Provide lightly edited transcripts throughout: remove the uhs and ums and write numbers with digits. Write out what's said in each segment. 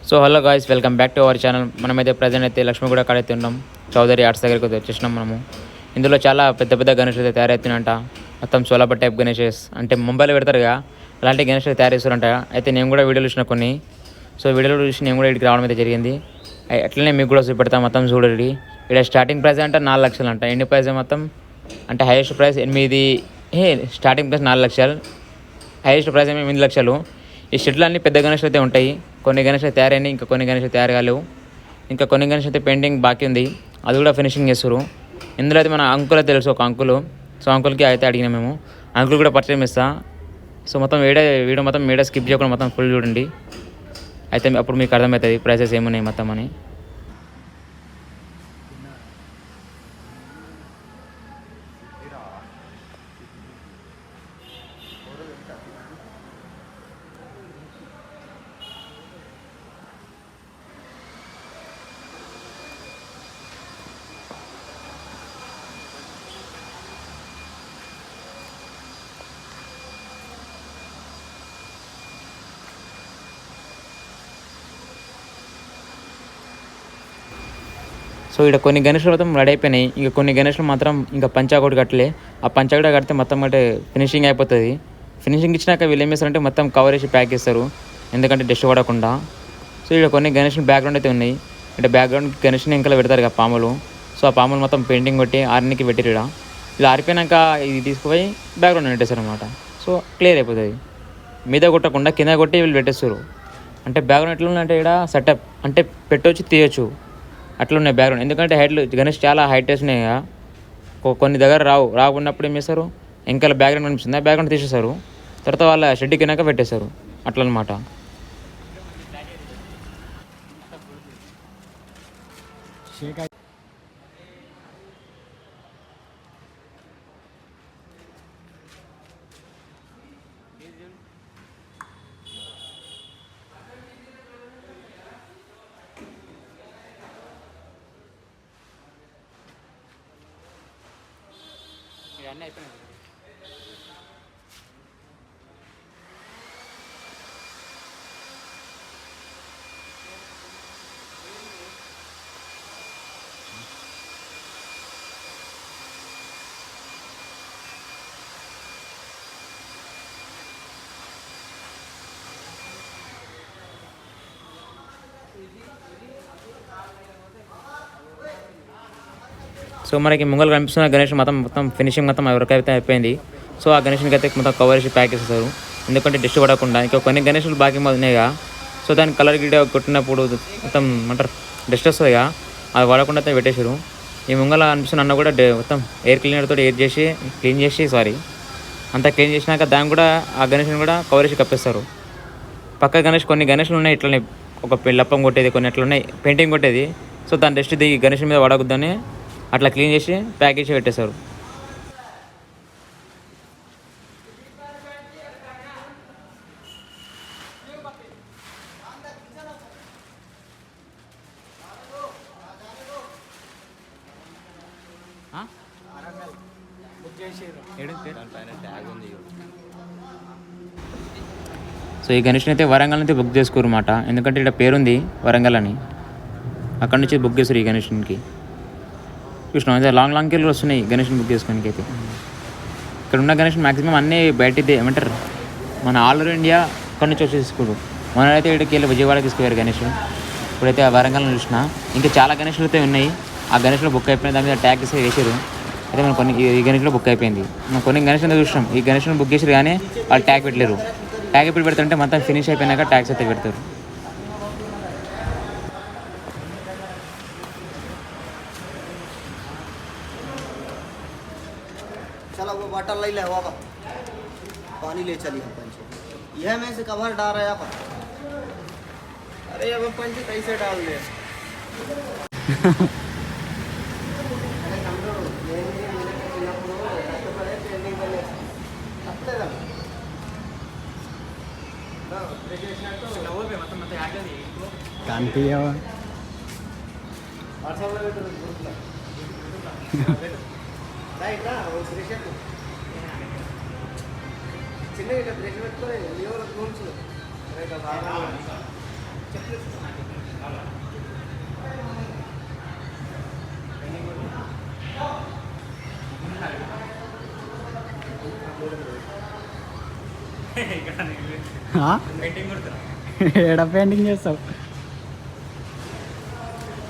So hello guys, welcome back to our channel. మనమైతే present అయితే లక్ష్మీగూడ కాడైతే ఉన్నాం. చౌదరి ఆర్ట్స్ దగ్గరికి వచ్చేసినాం మనము. ఇందులో చాలా పెద్ద పెద్ద గణేష్ అయితే తయారవుతున్నాయంట. మొత్తం సోలాపట్ టైప్ గణేషెస్ అంటే ముంబైలో పెడతారుగా, అలాంటి గణేష్ తయారు చేస్తారంట. అయితే నేను కూడా వీడియోలు చూసిన కొన్ని. సో వీడియోలు చూసి నేను కూడా ఇక్కడికి రావడం అయితే జరిగింది. అట్లనే మీకు కూడా చూపెడతాం. మొత్తం చూడండి. ఇక్కడ స్టార్టింగ్ ప్రైస్ అంటే 4 లక్షలు అంట. ఎండ్ ప్రైస్ మొత్తం అంటే హైయెస్ట్ ప్రైస్ 8, స్టార్టింగ్ ప్రైస్ 4 లక్షలు, హైయెస్ట్ ప్రైస్ ఏమో 8 లక్షలు. ఈ షెడ్లు అన్నీ పెద్ద గణేష్ అయితే ఉంటాయి. కొన్ని గణేష్ తయారైనాయి, ఇంకా కొన్ని గణేష్ తయారు కాలేవు. ఇంకా కొన్ని గణేష్ అయితే పెయింటింగ్ బాకీ ఉంది, అది కూడా ఫినిషింగ్ చేస్తారు. ఇందులో అయితే మన అంకుల్ తెలుసు, ఒక అంకులు. సో అంకుల్కి అయితే అడిగినా మేము, అంకుల్ కూడా పరిచయం ఇస్తా. సో మొత్తం వీడియో మొత్తం స్కిప్ చేయకుండా మొత్తం ఫుల్ చూడండి. అయితే అప్పుడు మీకు అర్థమవుతుంది ప్రైసెస్ ఏమున్నాయి మొత్తం అని. సో ఇక్కడ కొన్ని గణేషులు మొత్తం రెడీ అయిపోయినాయి. ఇంకా కొన్ని గణేషులు మాత్రం ఇంకా పంచా కూడా కట్టలే. ఆ పంచా కూడా కడితే మొత్తం అంటే ఫినిషింగ్ అయిపోతుంది. ఫినిషింగ్ ఇచ్చినాక వీళ్ళు ఏం చేస్తారంటే మొత్తం కవర్ వేసి ప్యాక్ చేస్తారు, ఎందుకంటే డస్ట్ పడకుండా. సో ఇక్కడ కొన్ని గణేషులు బ్యాక్గ్రౌండ్ అయితే ఉన్నాయి. అంటే బ్యాక్గ్రౌండ్ గణేష్ని ఇంకా పెడతారు కదా పాములు. సో ఆ పాములు మొత్తం పెయింటింగ్ కొట్టి ఆర్నికి పెట్టిరు. ఇలా ఆరిపోయినాక ఇది తీసుకుపోయి బ్యాక్గ్రౌండ్ పెట్టేస్తారు అనమాట. సో క్లియర్ అయిపోతుంది. మీద కొట్టకుండా కింద కొట్టి వీళ్ళు పెట్టేస్తారు. అంటే బ్యాక్గ్రౌండ్ ఎట్లా ఉందంటే ఇక్కడ సెటప్ అంటే పెట్టవచ్చు తీయచ్చు, అట్లా ఉన్నాయి బ్యాక్గ్రౌండ్. ఎందుకంటే హైట్లు గణేష్ చాలా హైట్ ఉన్నాయి కదా, కొన్ని దగ్గర రాకున్నప్పుడు ఏం చేస్తారు, ఇంకా బ్యాక్గ్రౌండ్ కనిపిస్తుంది, ఆ బ్యాక్గ్రౌండ్ తీసేస్తారు. తర్వాత వాళ్ళ షెడ్కి వెనక పెట్టేస్తారు, అట్లా అనమాట. అన్నీ అయిపోయినాయి. సో మనకి ముంగల్ కనిపిస్తున్న గణేష్ మొత్తం ఫినిషింగ్ మొత్తం ఎవరికి అయితే అయిపోయింది. సో ఆ గణేష్కి అయితే మొత్తం కవర్ చేసి ప్యాక్ చేస్తారు, ఎందుకంటే డిస్ట్ పడకుండా. ఇంకా కొన్ని గణేషులు బాకీ ఉన్నాయిగా, సో దానికి కలర్ గిడ కొట్టినప్పుడు మొత్తం అంటారు డస్ట్ వస్తుందిగా, అది పడకుండా అయితే పెట్టేసారు. ఈ ముంగల అనిపిస్తున్న అన్న కూడా మొత్తం ఎయిర్ క్లీనర్తో క్లీన్ చేసి అంతా క్లీన్ చేసినాక దాన్ని కూడా ఆ గణేష్ని కూడా కవర్ చేసి కప్పేస్తారు. పక్క గణేష్ కొన్ని గణేష్లు ఉన్నాయి ఇట్లనే, ఒక లప్పం కొట్టేది, కొన్ని అట్లా ఉన్నాయి పెయింటింగ్ కొట్టేది. సో దాని డస్ట్ దిగి గణేష్ మీద పడకూడదని అట్లా క్లీన్ చేసి ప్యాక్ చేసి పెట్టేశారు. సో ఈ గణేష్ని అయితే వరంగల్ నుంచి బుక్ చేసుకోరు అన్నమాట, ఎందుకంటే ఇక్కడ పేరుంది వరంగల్ అని, అక్కడ నుంచి బుక్ చేస్తారు ఈ గణేష్కి. చూసినాం అయితే లాంగ్ కెళ్ళి వస్తున్నాయి గణేష్ని బుక్ చేసుకోనికి. అయితే ఇక్కడ ఉన్న గణేష్ మ్యాక్సిమం అన్నీ బయటిది ఏమంటారు, మన ఆల్ ఓవర్ ఇండియా అక్కడి నుంచి వచ్చి తీసుకోరు. మనైతే ఇక్కడికి వెళ్ళి విజయవాడ తీసుకుపోయారు గణేష్. ఇప్పుడైతే ఆ వరంగల్ చూసిన ఇంకా చాలా గణేష్లు అయితే ఉన్నాయి. ఆ గణేష్లో బుక్ అయిపోయింది, దాని మీద ట్యాగ్ వేసారు. అయితే మనం కొన్ని ఈ గణేష్లో బుక్ అయిపోయింది. మనం కొన్ని గణేష్ అయితే చూసినాం, ఈ గణేష్ని బుక్ చేసారు కానీ వాళ్ళు ట్యాగ్ పెట్టలేరు. ట్యాగ్ ఎప్పుడు పెడతారంటే మొత్తం ఫినిష్ అయిపోయినాక ట్యాగ్స్ అయితే పెడతారు. चलो वो बॉटल ले वो पानी ले चलिए हम पंचे, यह में से कवर डाल रहे आप। अरे अब पंचे कैसे डाल दे कांति రైట్ ఓ బ్రష్ చిన్నగా బ్రష్ పెట్టుకొని లివర్ రూమ్స్ రైట్ బాగా చెక్ ఏడ పెయింటింగ్ చేస్తావు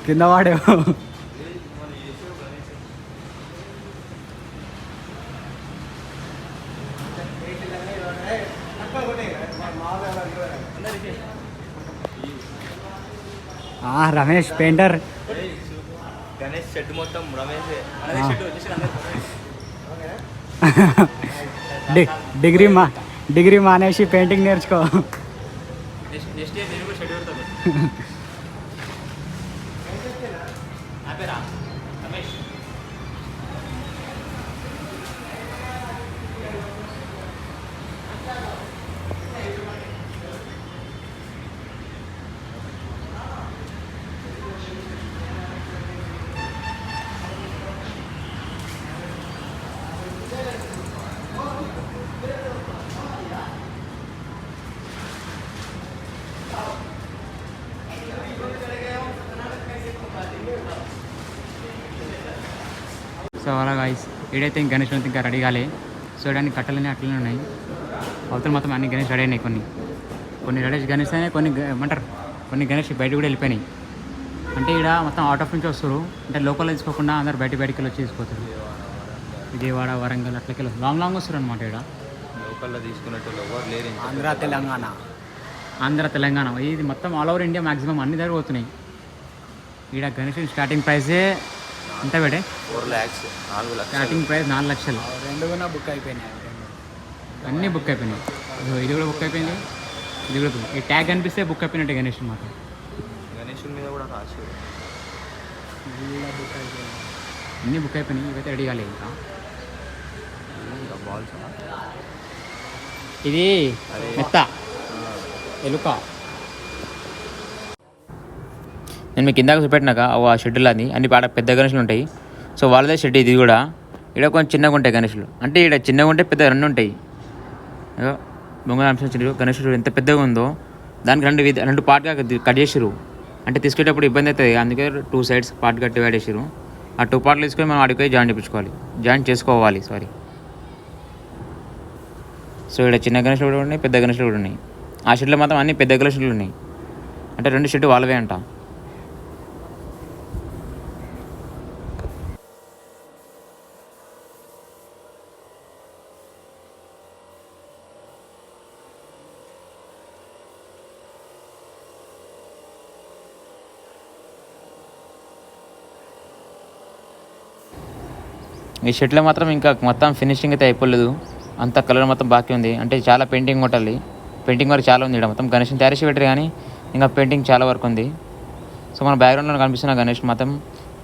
కింద వాడేవు రమేష్ పెయింటర్ గణేష్ షెడ్ మొత్తం రమేష్ డిగ్రీ మానేసి పెయింటింగ్ నేర్చుకో సో అలా గాయస్ ఈడైతే ఇంక గణేష్ ఇంకా రెడీ కాలే సో ఇడానికి కట్టలనే అట్లనే ఉన్నాయి అవతల మొత్తం అన్ని గణేష్ రెడీ అయినాయి కొన్ని గణేష్ అయినాయి ఏమంటారు కొన్ని గణేష్ బయట కూడా వెళ్ళిపోయినాయి అంటే ఇక్కడ మొత్తం అవుట్ ఆఫ్ నుంచి వస్తారు అంటే లోకల్లో తీసుకోకుండా అందరు బయటికి వచ్చి తీసుకోతారు విజయవాడ వరంగల్ అట్లకి లాంగ్ వస్తారు అనమాట ఇక్కడ లోకల్లో తీసుకున్నట్టు ఎవరు లేరు ఆంధ్ర తెలంగాణ ఇది మొత్తం ఆల్ ఓవర్ ఇండియా మ్యాక్సిమం అన్ని దగ్గర పోతున్నాయి ఇక్కడ గణేష్ స్టార్టింగ్ ప్రైజే ఎంత పెడే 4 lakhs 4 లక్షలు స్టార్టింగ్ ప్రైస్ 4 లక్షలు రెండు కూడా బుక్ అయిపోయినాయి అన్నీ బుక్ అయిపోయినాయి ఇది కూడా బుక్ అయిపోయింది ఇది కూడా ఈ ట్యాగ్ కనిపిస్తే బుక్ అయిపోయినట్టే గణేష్ మాట గణేష్ మీద కూడా రాసి బుక్ అయిపోయినాయి అన్నీ బుక్ అయిపోయినాయి ఇవైతే రెడీ కాలేదు ఇంకా బాల్స్ ఇది మెత్త ఎలుక నేను మీకు ఇందాక చూపెట్టినాక ఆ షెడ్యూల్ అది అన్ని పాట పెద్ద గణేషులు ఉంటాయి సో వాళ్ళదే షెడ్ ఇది కూడా ఇక్కడ కొంచెం చిన్నగా ఉంటాయి గణేషులు అంటే ఇక్కడ చిన్నగా ఉంటే పెద్ద రెండు ఉంటాయి బొంగ గణేశుడు ఎంత పెద్దగా ఉందో దానికి రెండు పార్ట్గా కట్ చేసిరు అంటే తీసుకెళ్ళేటప్పుడు ఇబ్బంది అవుతుంది అందుకే 2 sides పార్ట్ కట్టి డివైడ్ చేసిరు ఆ 2 పార్ట్లు తీసుకొని మనం ఆడికి జాయిన్ చేసుకోవాలి సో ఇక్కడ చిన్న గణేశులు కూడా ఉన్నాయి పెద్ద గణేశులు కూడా ఉన్నాయి ఆ షెడ్లో మాత్రం అన్ని పెద్ద గణేశులు ఉన్నాయి అంటే 2 షెడ్ వాళ్ళవే అంట ఈ షెడ్లో మాత్రం ఇంకా మొత్తం ఫినిషింగ్ అయితే అయిపోలేదు అంత కలర్ మొత్తం బాకీ ఉంది అంటే చాలా పెయింటింగ్ కొట్టాలి పెయింటింగ్ వర్క్ చాలా ఉంది ఇక్కడ మొత్తం గణేష్ని తయారు చేసి పెట్టారు కానీ ఇంకా పెయింటింగ్ చాలా వరకు ఉంది సో మన బ్యాక్గ్రౌండ్లో కనిపిస్తున్న గణేష్ మాత్రం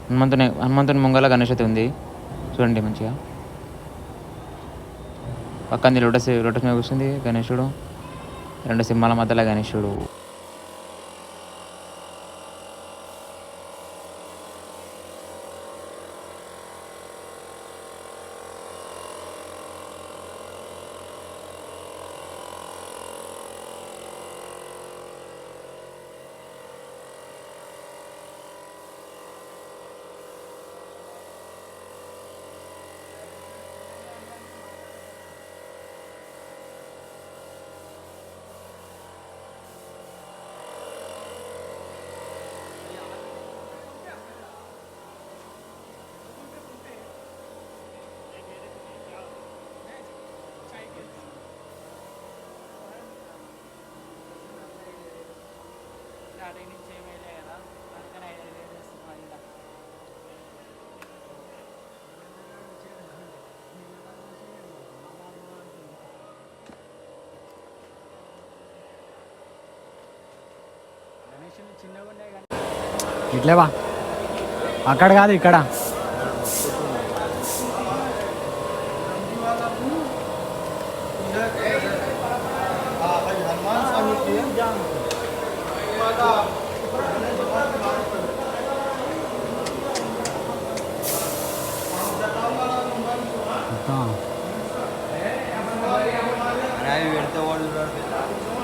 హనుమంతుని ముంగల గణేష్ అయితే ఉంది చూడండి మంచిగా పక్కన లోటస్ మీద కూర్చుంది గణేశుడు 2 సింహాల మధ్యలో గణేశుడు ఇట్లేవా అక్కడ కాదు ఇక్కడ పెడితే వాళ్ళు